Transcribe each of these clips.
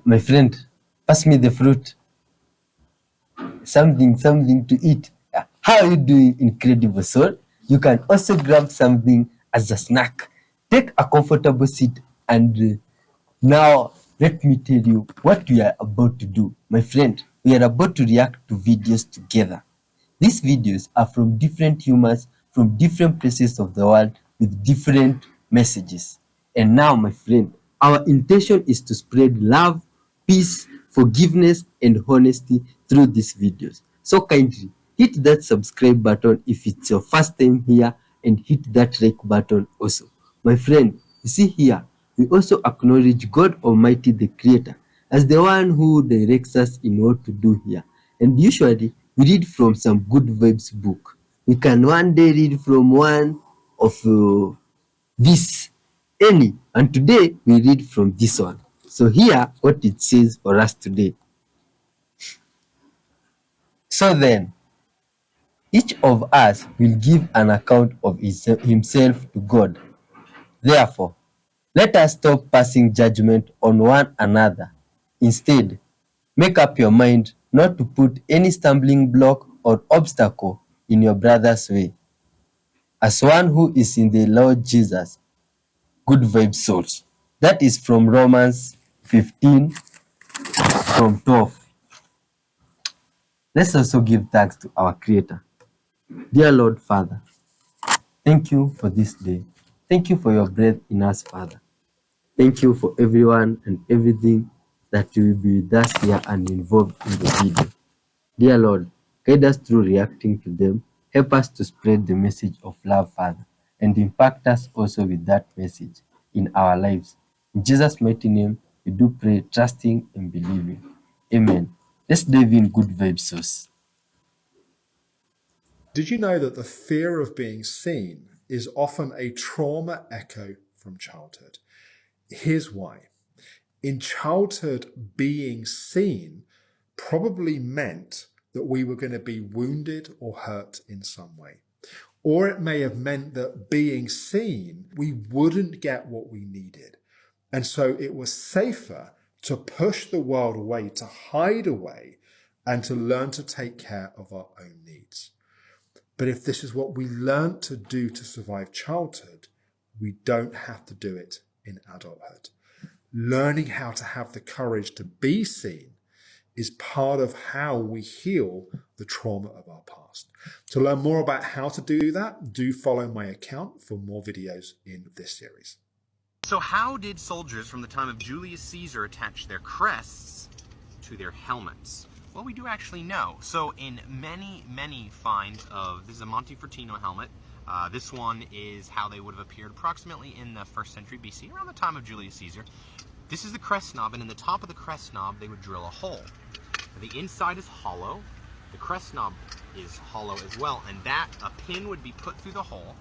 My friend, pass me the fruit. Something to eat. How are you doing, incredible soul? You can also grab something as a snack. Take a comfortable seat and now let me tell you what we are about to do. My friend, we are about to react to videos together. These videos are from different humans from different places of the world with different messages. And now, my friend, our intention is to spread love, peace, forgiveness, and honesty through these videos. So kindly hit that subscribe button if it's your first time here, and hit that like button also. My friend, you see here, we also acknowledge God Almighty, the Creator, as the one who directs us in what to do here. And usually, we read from some good vibes book. We can one day read from one of this, any, and today we read from this one. So here, what it says for us today. So then, each of us will give an account of himself to God. Therefore, let us stop passing judgment on one another. Instead, make up your mind not to put any stumbling block or obstacle in your brother's way. As one who is in the Lord Jesus, good vibes souls. That is from Romans 15 from 12. Let's also give thanks to our Creator. Dear Lord Father, thank you for this day. Thank you for your breath in us, Father. Thank you for everyone and everything that will be with us here and involved in the video. Dear Lord, guide us through reacting to them. Help us to spread the message of love, Father, and impact us also with that message in our lives. In Jesus' mighty name, we do pray, trusting and believing. Amen. Let's dive in good vibes sauce. Did you know that the fear of being seen is often a trauma echo from childhood? Here's why. In childhood, being seen probably meant that we were going to be wounded or hurt in some way. Or it may have meant that being seen, we wouldn't get what we needed. And so it was safer to push the world away, to hide away, and to learn to take care of our own needs. But if this is what we learned to do to survive childhood, we don't have to do it in adulthood. Learning how to have the courage to be seen is part of how we heal the trauma of our past. To learn more about how to do that, do follow my account for more videos in this series. So how did soldiers from the time of Julius Caesar attach their crests to their helmets? Well, we do actually know. So in many finds of, this is a Montefertino helmet. This one is how they would have appeared approximately in the 1st century BC, around the time of Julius Caesar. This is the crest knob, and in the top of the crest knob, they would drill a hole. The inside is hollow. The crest knob is hollow as well, and a pin would be put through the hole,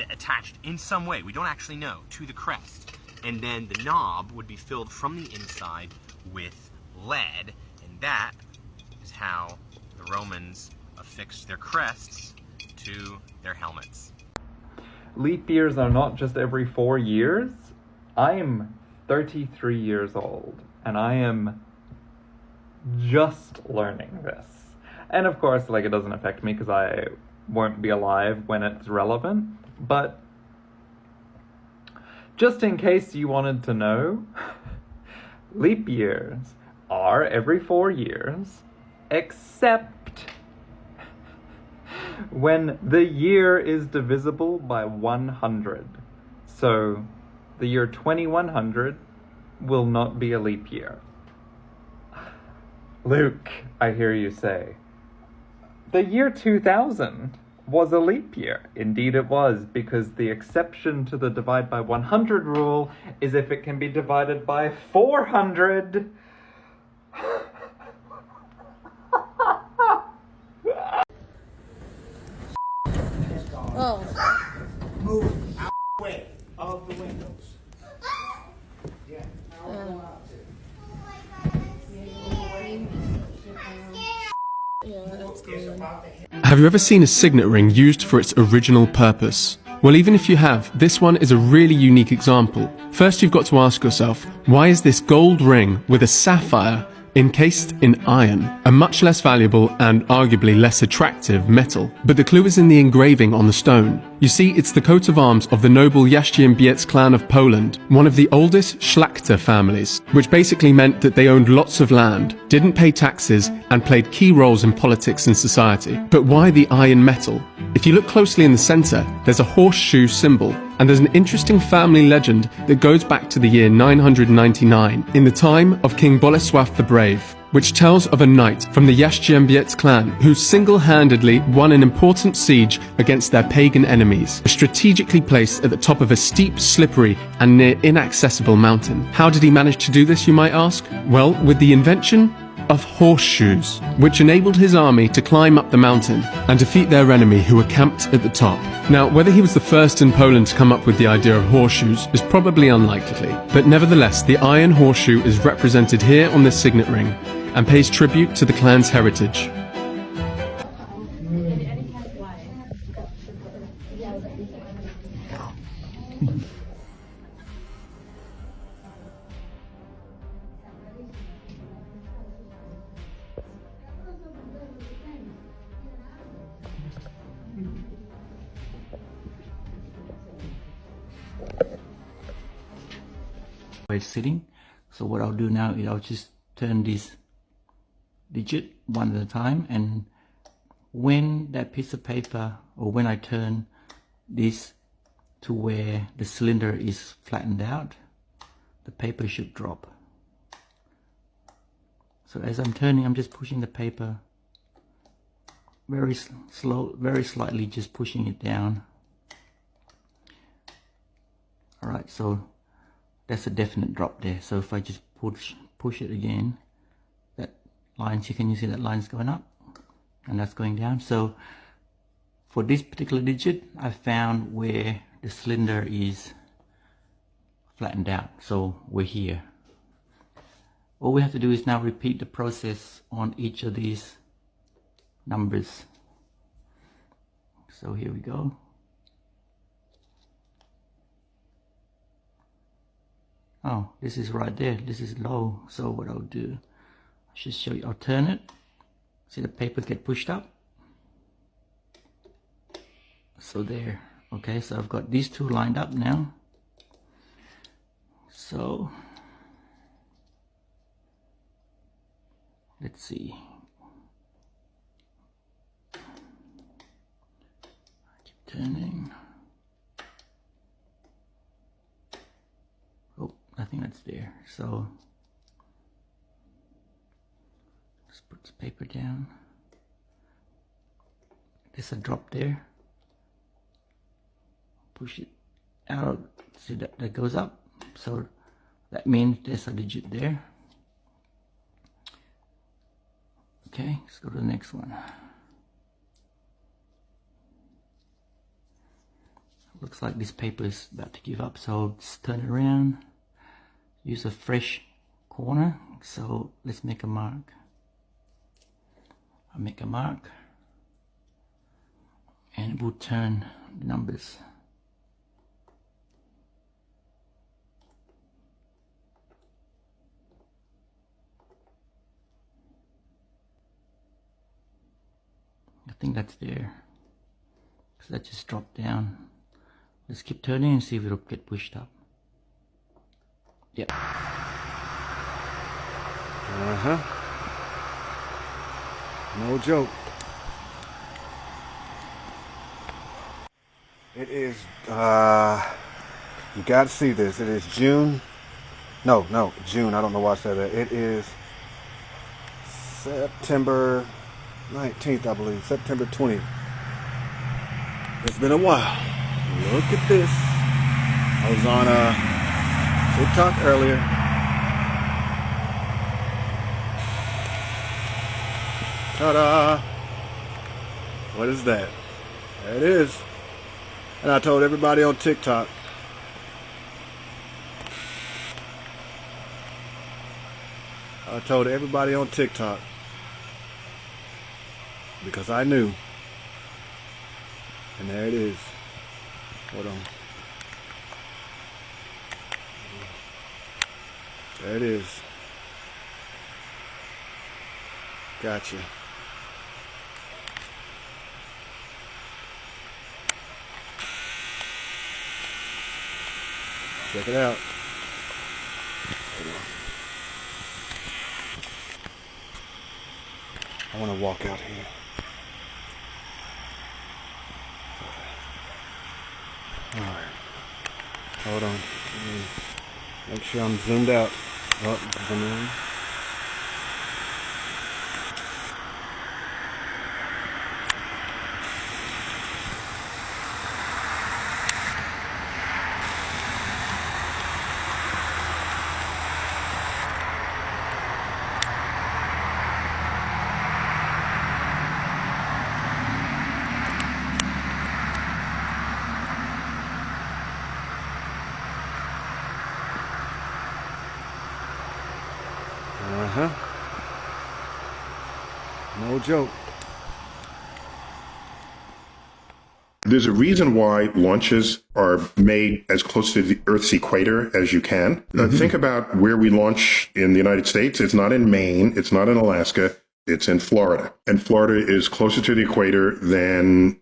attached in some way, we don't actually know, to the crest. And then the knob would be filled from the inside with lead, and that is how the Romans affixed their crests to their helmets. Leap years are not just every 4 years. I am 33 years old, and I am just learning this. And of course, it doesn't affect me because I won't be alive when it's relevant. But just in case you wanted to know, leap years are every 4 years, except when the year is divisible by 100. So the year 2100 will not be a leap year. Luke, I hear you say, the year 2000 was a leap year. Indeed it was, because the exception to the divide by 100 rule is if it can be divided by 400. Oh. Move out the way of the windows. Yeah. Yeah, that's good. Have you ever seen a signet ring used for its original purpose, Well, even if you have, this one is a really unique example. First, you've got to ask yourself, why is this gold ring with a sapphire encased in iron, a much less valuable and arguably less attractive metal? But the clue is in the engraving on the stone. You see, it's the coat of arms of the noble Jastrzębiec clan of Poland, one of the oldest Szlachta families, which basically meant that they owned lots of land, didn't pay taxes, and played key roles in politics and society. But why the iron metal? If you look closely in the center, there's a horseshoe symbol, and there's an interesting family legend that goes back to the year 999, in the time of King Bolesław the Brave, which tells of a knight from the Jastrzębiec clan who single-handedly won an important siege against their pagan enemies, strategically placed at the top of a steep, slippery, and near inaccessible mountain. How did he manage to do this, you might ask? Well, with the invention of horseshoes, which enabled his army to climb up the mountain and defeat their enemy who were camped at the top. Now, whether he was the first in Poland to come up with the idea of horseshoes is probably unlikely, but nevertheless, the iron horseshoe is represented here on this signet ring and pays tribute to the clan's heritage. Sitting. So what I'll do now is I'll just turn this digit one at a time, and when that piece of paper, or when I turn this to where the cylinder is flattened out, the paper should drop. So as I'm turning, I'm just pushing the paper very slow, very slightly, just pushing it down. Alright, so that's a definite drop there. So if I just push it again, that line, can you see that line's going up and that's going down? So for this particular digit, I found where the cylinder is flattened out. So we're here. All we have to do is now repeat the process on each of these numbers. So here we go. Oh, this is right there. This is low. So what I'll do, I should show you. I'll turn it. See the paper get pushed up. So there. Okay, so I've got these two lined up now. So let's see. I keep turning. I think that's there. So let's put this paper down. There's a drop there. Push it out. See that goes up. So that means there's a digit there. Okay, let's go to the next one. Looks like this paper is about to give up, so let's turn it around. Use a fresh corner. So let's make a mark. I'll make a mark and we'll turn the numbers. I think that's there. So that just dropped down. Let's keep turning and see if it'll get pushed up. Yep. No joke. It is, you gotta see this. It is June. No, June. I don't know why I said that. It is September 19th, I believe. September 20th. It's been a while. Look at this. I was on TikTok earlier. Ta-da! What is that? There it is. And I told everybody on TikTok. Because I knew. And there it is. Hold on. There it is. Gotcha. Check it out. I want to walk out here. Alright. Hold on. Make sure I'm zoomed out. Oh, zoom in. No joke. There's a reason why launches are made as close to the Earth's equator as you can. Think about where we launch in the United States. It's not in Maine. It's not in Alaska. It's in Florida. And Florida is closer to the equator than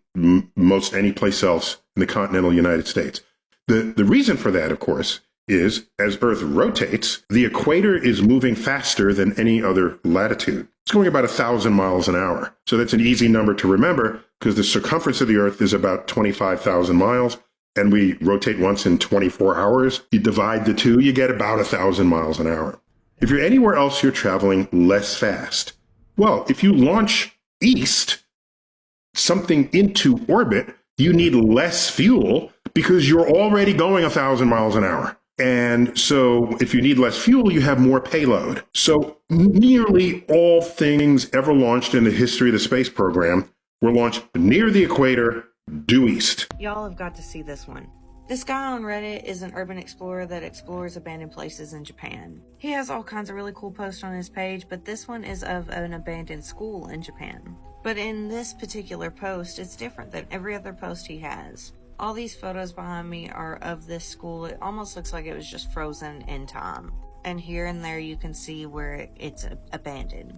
most any place else in the continental United States. The reason for that, of course, is as Earth rotates, the equator is moving faster than any other latitude. It's going about 1,000 miles an hour. So that's an easy number to remember because the circumference of the Earth is about 25,000 miles and we rotate once in 24 hours. You divide the two, you get about 1,000 miles an hour. If you're anywhere else, you're traveling less fast. Well, if you launch east, something into orbit, you need less fuel because you're already going 1,000 miles an hour. And so if you need less fuel, you have more payload. So nearly all things ever launched in the history of the space program were launched near the equator, due east. Y'all have got to see this one. This guy on Reddit is an urban explorer that explores abandoned places in Japan. He has all kinds of really cool posts on his page, but this one is of an abandoned school in Japan. But in this particular post, it's different than every other post he has. All these photos behind me are of this school. It almost looks like it was just frozen in time. And here and there you can see where it's abandoned.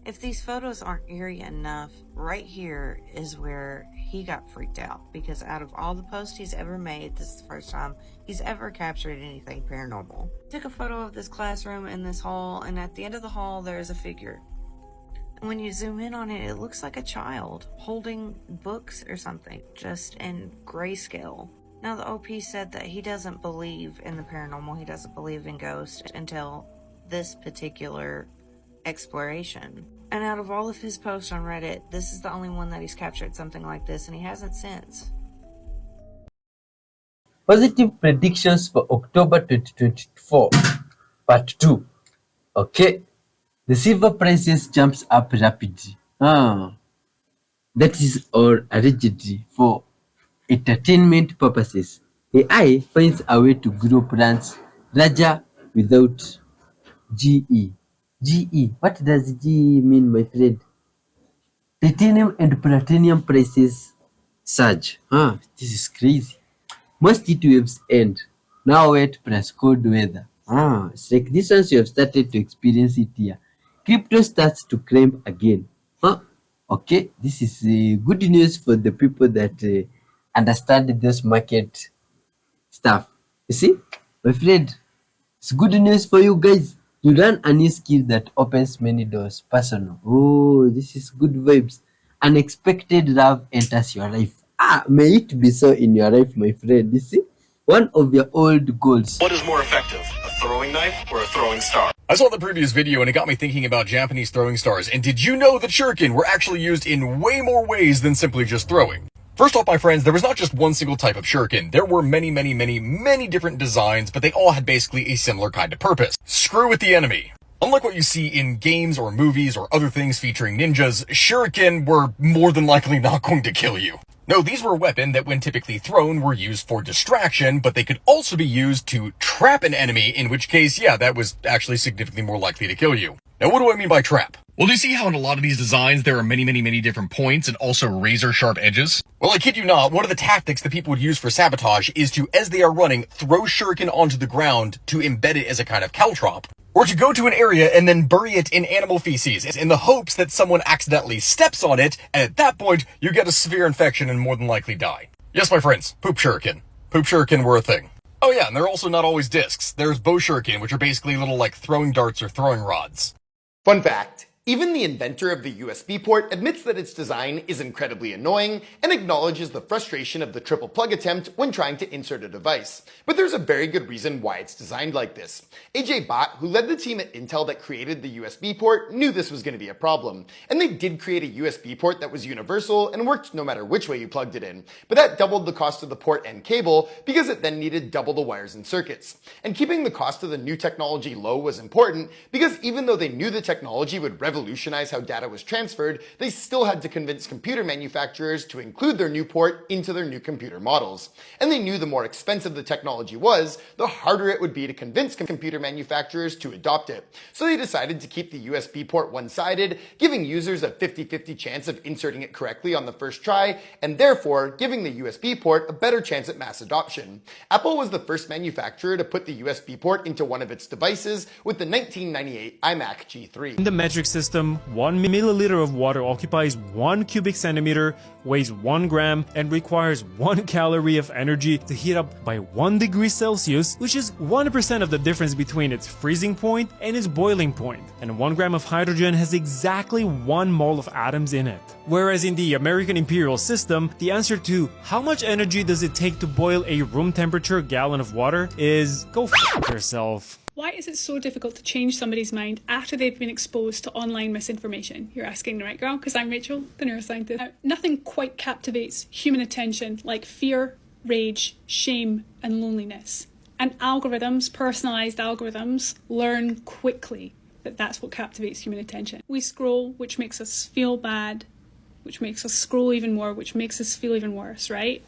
If these photos aren't eerie enough, right here is where he got freaked out. Because out of all the posts he's ever made, this is the first time he's ever captured anything paranormal. Took a photo of this classroom in this hall, and at the end of the hall there is a figure. And when you zoom in on it, it looks like a child holding books or something, just in grayscale. Now, the OP said that he doesn't believe in the paranormal, he doesn't believe in ghosts until this particular exploration. And out of all of his posts on Reddit, this is the only one that he's captured something like this, and he hasn't since. Positive predictions for October 2024, part 2. Okay. The silver prices jumps up rapidly. That is all allegedly for entertainment purposes. AI finds a way to grow plants larger without GE. GE. What does GE mean, my friend? Titanium and platinum prices surge. This is crazy. Most heat waves end. Now wet plus cold weather. It's like this ones you have started to experience it here. Crypto starts to climb again. Okay, this is good news for the people that understand this market stuff. You see, my friend, it's good news for you guys. You learn a new skill that opens many doors. Personal. Oh, this is good vibes. Unexpected love enters your life. May it be so in your life, my friend. You see, one of your old goals. What is more effective, a throwing knife or a throwing star? I saw the previous video and it got me thinking about Japanese throwing stars. And did you know that shuriken were actually used in way more ways than simply just throwing? First off, my friends, there was not just one single type of shuriken. There were many different designs, but they all had basically a similar kind of purpose. Screw with the enemy. Unlike what you see in games or movies or other things featuring ninjas, shuriken were more than likely not going to kill you. No, these were a weapon that when typically thrown were used for distraction, but they could also be used to trap an enemy, in which case, yeah, that was actually significantly more likely to kill you. Now, what do I mean by trap? Well, do you see how in a lot of these designs there are many different points and also razor sharp edges? Well, I kid you not, one of the tactics that people would use for sabotage is to, as they are running, throw shuriken onto the ground to embed it as a kind of caltrop. Or to go to an area and then bury it in animal feces in the hopes that someone accidentally steps on it, and at that point, you get a severe infection and more than likely die. Yes, my friends, poop shuriken. Poop shuriken were a thing. Oh yeah, and they're also not always discs. There's bow shuriken, which are basically little like throwing darts or throwing rods. Fun fact. Even the inventor of the USB port admits that its design is incredibly annoying and acknowledges the frustration of the triple plug attempt when trying to insert a device. But there's a very good reason why it's designed like this. AJ Bott, who led the team at Intel that created the USB port, knew this was going to be a problem. And they did create a USB port that was universal and worked no matter which way you plugged it in. But that doubled the cost of the port and cable because it then needed double the wires and circuits. And keeping the cost of the new technology low was important because even though they knew the technology would revolutionize how data was transferred, they still had to convince computer manufacturers to include their new port into their new computer models. And they knew the more expensive the technology was, the harder it would be to convince computer manufacturers to adopt it. So they decided to keep the USB port one-sided, giving users a 50-50 chance of inserting it correctly on the first try, and therefore giving the USB port a better chance at mass adoption. Apple was the first manufacturer to put the USB port into one of its devices with the 1998 iMac G3. In the metric system, 1 milliliter of water occupies 1 cubic centimeter, weighs 1 gram, and requires 1 calorie of energy to heat up by 1 degree Celsius, which is 1% of the difference between its freezing point and its boiling point. And 1 gram of hydrogen has exactly 1 mole of atoms in it. Whereas in the American imperial system, the answer to how much energy does it take to boil a room temperature gallon of water is go f*** yourself. Why is it so difficult to change somebody's mind after they've been exposed to online misinformation? You're asking the right girl, because I'm Rachel, the neuroscientist. Now, nothing quite captivates human attention like fear, rage, shame, and loneliness. And algorithms, personalized algorithms, learn quickly that that's what captivates human attention. We scroll, which makes us feel bad, which makes us scroll even more, which makes us feel even worse, right?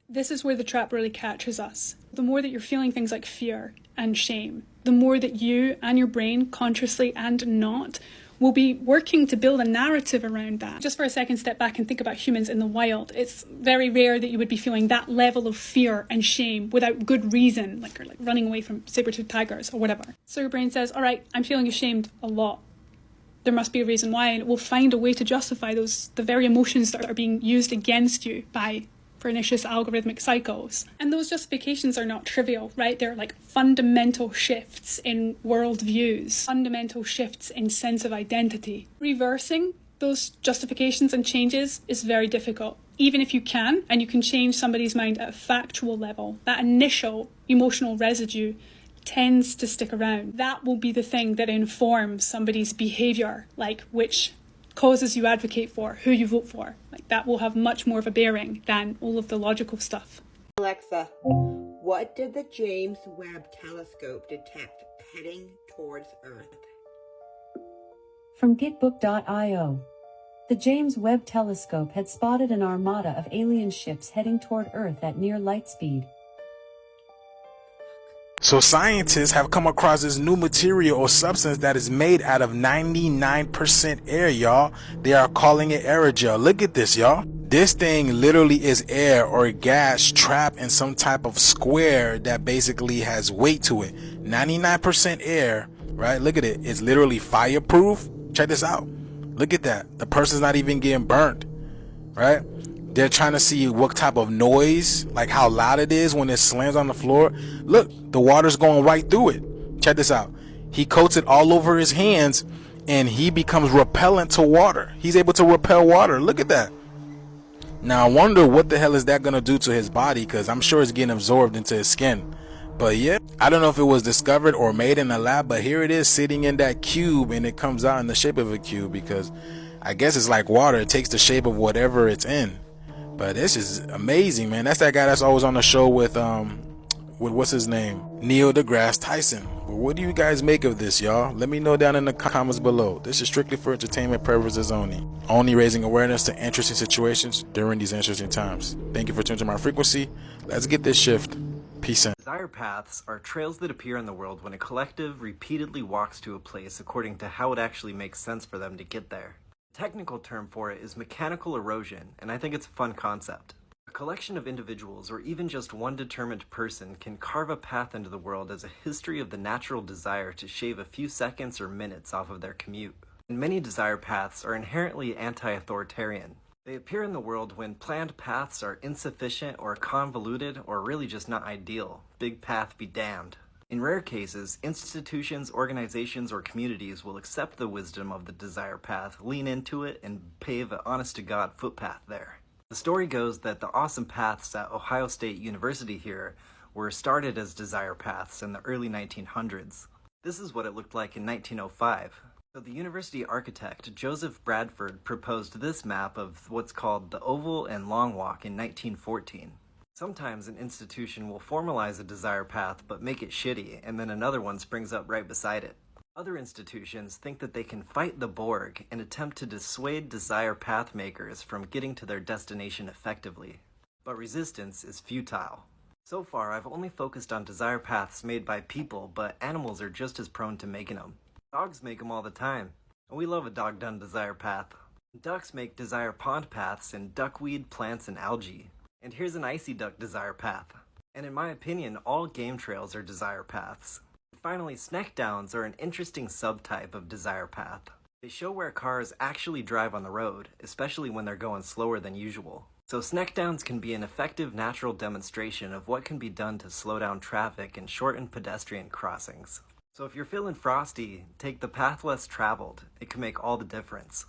This is where the trap really catches us. The more that you're feeling things like fear and shame, the more that you and your brain, consciously and not, will be working to build a narrative around that. Just for a second, step back and think about humans in the wild. It's very rare that you would be feeling that level of fear and shame without good reason, like running away from saber-toothed tigers or whatever. So your brain says, all right, I'm feeling ashamed a lot. There must be a reason why, and it will find a way to justify the very emotions that are being used against you by pernicious algorithmic cycles. And those justifications are not trivial, right? They're like fundamental shifts in worldviews, fundamental shifts in sense of identity. Reversing those justifications and changes is very difficult. Even if you can, and you can change somebody's mind at a factual level, that initial emotional residue tends to stick around. That will be the thing that informs somebody's behaviour, like which causes you advocate for, who you vote for. Like that will have much more of a bearing than all of the logical stuff. Alexa, what did the James Webb Telescope detect heading towards Earth? From Gitbook.io. The James Webb Telescope had spotted an armada of alien ships heading toward Earth at near light speed. So scientists have come across this new material or substance that is made out of 99% air, y'all. They are calling it aerogel. Look at this, y'all. This thing literally is air or gas trapped in some type of square that basically has weight to it. 99% air, right? Look at it. It's literally fireproof. Check this out. Look at that. The person's not even getting burnt, right? They're trying to see what type of noise, like how loud it is when it slams on the floor. Look, the water's going right through it. Check this out. He coats it all over his hands and he becomes repellent to water. He's able to repel water. Look at that. Now, I wonder what the hell is that going to do to his body, because I'm sure it's getting absorbed into his skin. But yeah, I don't know if it was discovered or made in a lab, but here it is sitting in that cube, and it comes out in the shape of a cube because I guess it's like water. It takes the shape of whatever it's in. But this is amazing, man. That's that guy that's always on the show with what's his name? Neil deGrasse Tyson. But what do you guys make of this, y'all? Let me know down in the comments below. This is strictly for entertainment purposes only. Only raising awareness to interesting situations during these interesting times. Thank you for tuning to my frequency. Let's get this shift. Peace out. Desire paths are trails that appear in the world when a collective repeatedly walks to a place according to how it actually makes sense for them to get there. The technical term for it is mechanical erosion, and I think it's a fun concept. A collection of individuals, or even just one determined person, can carve a path into the world as a history of the natural desire to shave a few seconds or minutes off of their commute. And many desire paths are inherently anti-authoritarian. They appear in the world when planned paths are insufficient or convoluted or really just not ideal. Big path be damned. In rare cases, institutions, organizations, or communities will accept the wisdom of the desire path, lean into it, and pave an honest-to-God footpath there. The story goes that the awesome paths at Ohio State University here were started as desire paths in the early 1900s. This is what it looked like in 1905. So the university architect, Joseph Bradford, proposed this map of what's called the Oval and Long Walk in 1914. Sometimes an institution will formalize a desire path but make it shitty, and then another one springs up right beside it. Other institutions think that they can fight the Borg and attempt to dissuade desire path makers from getting to their destination effectively. But resistance is futile. So far, I've only focused on desire paths made by people, but animals are just as prone to making them. Dogs make them all the time, and we love a dog-done desire path. Ducks make desire pond paths in duckweed, plants, and algae. And here's an icy duck desire path. And in my opinion, all game trails are desire paths. Finally, snack downs are an interesting subtype of desire path. They show where cars actually drive on the road, especially when they're going slower than usual. So snack downs can be an effective natural demonstration of what can be done to slow down traffic and shorten pedestrian crossings. So if you're feeling frosty, take the path less traveled. It can make all the difference.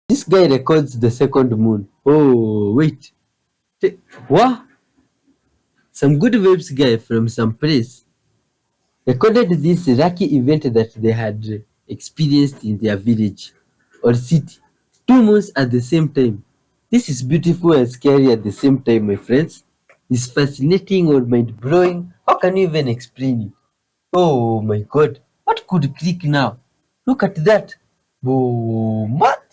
This guy records the second moon. Oh, wait. What? Some good vibes guy from some place recorded this lucky event that they had experienced in their village or city. 2 moons at the same time. This is beautiful and scary at the same time, my friends. It's fascinating or mind-blowing. How can you even explain it? Oh my god. What could click now? Look at that. Boom. What?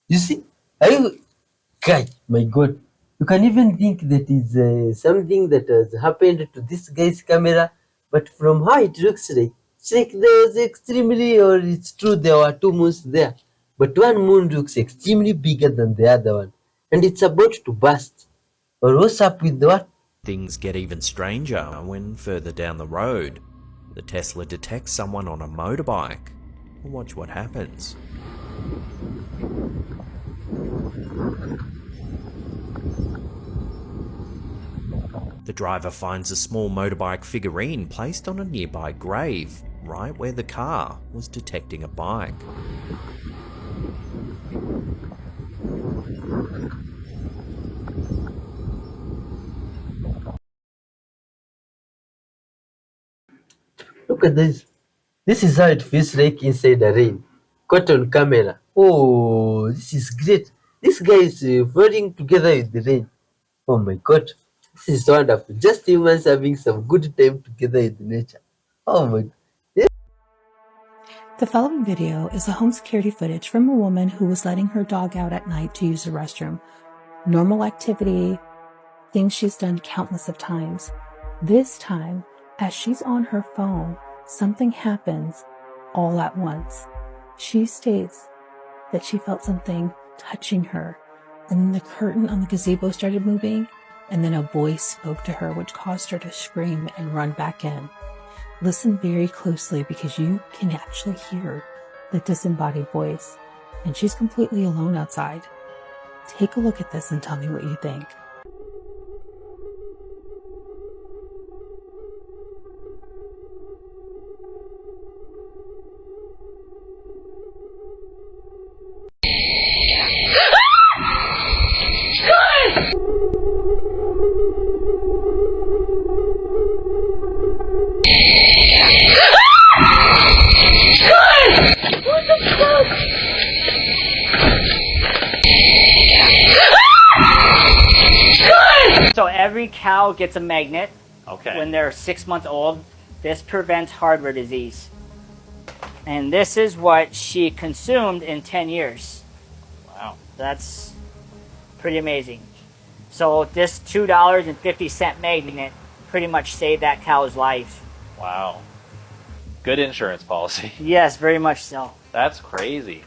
You see? Are you... Guy, my god. You can even think that is something that has happened to this guy's camera, but from how it looks like, it's like there's extremely, or it's true there were 2 moons there, but one moon looks extremely bigger than the other one, and it's about to burst. Or what's up with what? Things get even stranger when further down the road, the Tesla detects someone on a motorbike. Watch what happens. The driver finds a small motorbike figurine placed on a nearby grave, right where the car was detecting a bike. Look at this. This is how it feels like inside the rain. Caught on camera. Oh, this is great. This guy is floating together with the rain. Oh my god. This is wonderful. Just humans having some good time together with nature. Oh my. The following video is a home security footage from a woman who was letting her dog out at night to use the restroom. Normal activity, things she's done countless of times. This time, as she's on her phone, something happens all at once. She states that she felt something touching her, and then the curtain on the gazebo started moving, and then a voice spoke to her, which caused her to scream and run back in. Listen very closely because you can actually hear the disembodied voice, and she's completely alone outside. Take a look at this and tell me what you think. So every cow gets a magnet. Okay. When they're 6 months old. This prevents hardware disease. And this is what she consumed in 10 years. Wow. That's pretty amazing. So this $2.50 magnet pretty much saved that cow's life. Wow. Good insurance policy. Yes, very much so. That's crazy.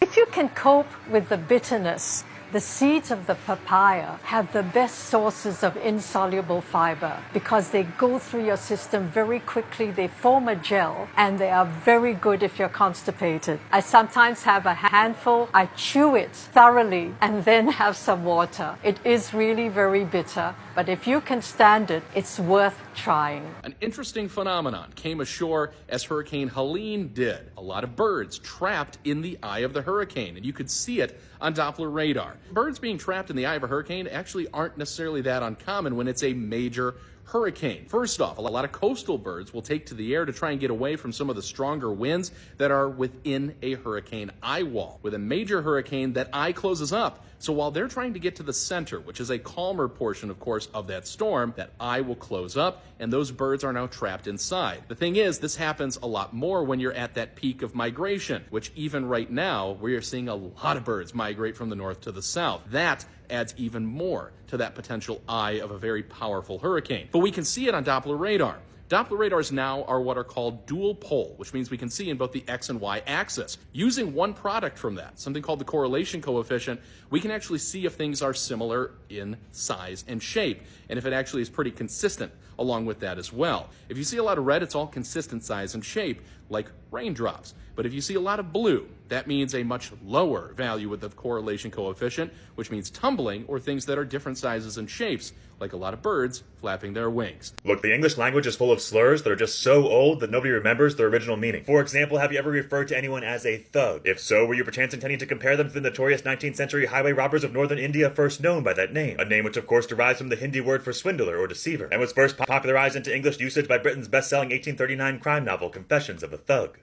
If you can cope with the bitterness, the seeds of the papaya have the best sources of insoluble fiber because they go through your system very quickly. They form a gel and they are very good if you're constipated. I sometimes have a handful. I chew it thoroughly and then have some water. It is really very bitter, but if you can stand it, it's worth trying. An interesting phenomenon came ashore as Hurricane Helene did. A lot of birds trapped in the eye of the hurricane, and you could see it on Doppler radar. Birds being trapped in the eye of a hurricane actually aren't necessarily that uncommon when it's a major hurricane. First off, a lot of coastal birds will take to the air to try and get away from some of the stronger winds that are within a hurricane eye wall. With a major hurricane, that eye closes up. So while they're trying to get to the center, which is a calmer portion, of course, of that storm, that eye will close up and those birds are now trapped inside. The thing is, this happens a lot more when you're at that peak of migration, which even right now, we are seeing a lot of birds migrate from the north to the south. That adds even more to that potential eye of a very powerful hurricane. But we can see it on Doppler radar. Doppler radars now are what are called dual pole, which means we can see in both the X and Y axis. Using one product from that, something called the correlation coefficient, we can actually see if things are similar in size and shape, and if it actually is pretty consistent along with that as well. If you see a lot of red, it's all consistent size and shape, like raindrops. But if you see a lot of blue, that means a much lower value with the correlation coefficient, which means tumbling or things that are different sizes and shapes, like a lot of birds flapping their wings. Look, the English language is full of slurs that are just so old that nobody remembers their original meaning. For example, have you ever referred to anyone as a thug? If so, were you perchance intending to compare them to the notorious 19th century highway robbers of northern India first known by that name? A name which of course derives from the Hindi word for swindler or deceiver, and was first popularized into English usage by Britain's best-selling 1839 crime novel, Confessions of a Thug.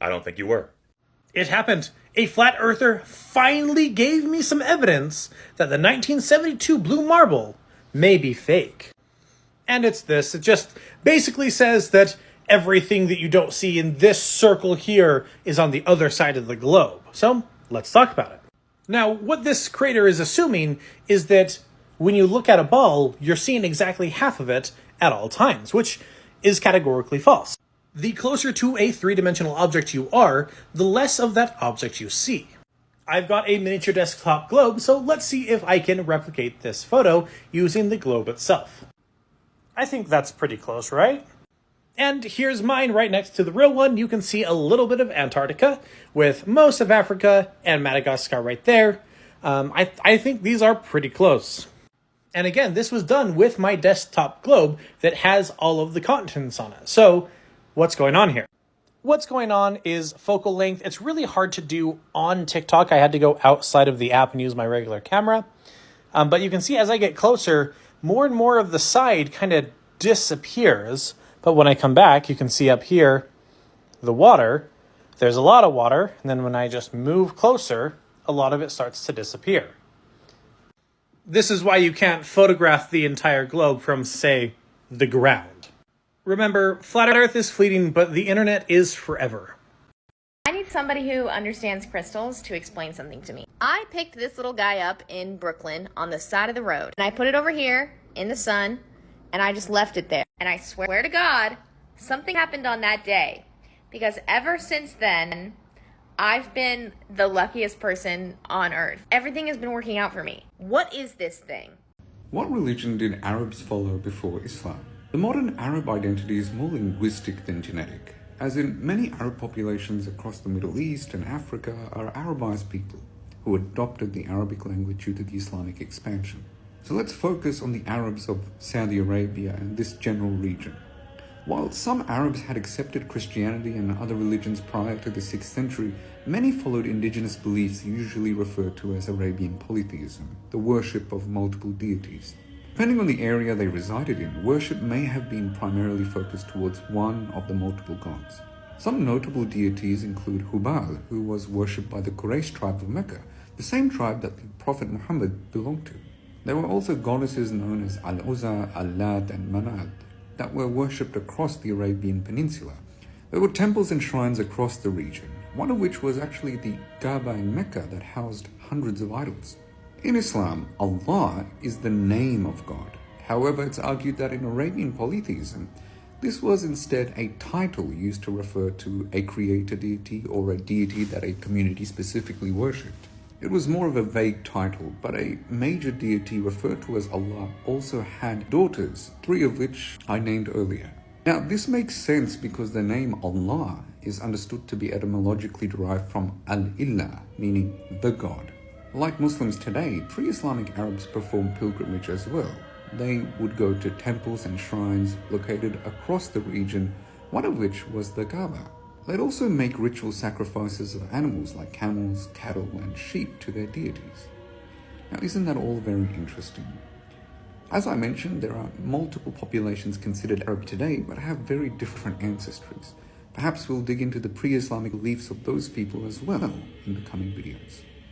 I don't think you were. It happened. A flat earther finally gave me some evidence that the 1972 blue marble may be fake. And it's this. It just basically says that everything that you don't see in this circle here is on the other side of the globe. So let's talk about it. Now, what this creator is assuming is that when you look at a ball, you're seeing exactly half of it at all times, which is categorically false. The closer to a three-dimensional object you are, the less of that object you see. I've got a miniature desktop globe, so let's see if I can replicate this photo using the globe itself. I think that's pretty close, right? And here's mine right next to the real one. You can see a little bit of Antarctica, with most of Africa and Madagascar right there. I think these are pretty close. And again, this was done with my desktop globe that has all of the continents on it. So, what's going on here? What's going on is focal length. It's really hard to do on TikTok. I had to go outside of the app and use my regular camera. But you can see as I get closer, more and more of the side kind of disappears. But when I come back, you can see up here, the water. There's a lot of water. And then when I just move closer, a lot of it starts to disappear. This is why you can't photograph the entire globe from, say, the ground. Remember, flat Earth is fleeting, but the internet is forever. I need somebody who understands crystals to explain something to me. I picked this little guy up in Brooklyn on the side of the road, and I put it over here in the sun, and I just left it there. And I swear to God, something happened on that day, because ever since then, I've been the luckiest person on Earth. Everything has been working out for me. What is this thing? What religion did Arabs follow before Islam? The modern Arab identity is more linguistic than genetic, as in many Arab populations across the Middle East and Africa are Arabized people who adopted the Arabic language due to the Islamic expansion. So let's focus on the Arabs of Saudi Arabia and this general region. While some Arabs had accepted Christianity and other religions prior to the 6th century, many followed indigenous beliefs usually referred to as Arabian polytheism, the worship of multiple deities. Depending on the area they resided in, worship may have been primarily focused towards one of the multiple gods. Some notable deities include Hubal, who was worshipped by the Quraysh tribe of Mecca, the same tribe that the Prophet Muhammad belonged to. There were also goddesses known as Al-Uzza, Al-Lat, and Manat that were worshipped across the Arabian Peninsula. There were temples and shrines across the region, one of which was actually the Kaaba in Mecca that housed hundreds of idols. In Islam, Allah is the name of God. However, it's argued that in Arabian polytheism, this was instead a title used to refer to a creator deity or a deity that a community specifically worshipped. It was more of a vague title, but a major deity referred to as Allah also had daughters, 3 of which I named earlier. Now, this makes sense because the name Allah is understood to be etymologically derived from Al-Illah, meaning the God. Like Muslims today, pre-Islamic Arabs performed pilgrimage as well. They would go to temples and shrines located across the region, one of which was the Kaaba. They'd also make ritual sacrifices of animals like camels, cattle, and sheep to their deities. Now, isn't that all very interesting? As I mentioned, there are multiple populations considered Arab today, but have very different ancestries. Perhaps we'll dig into the pre-Islamic beliefs of those people as well in the coming videos.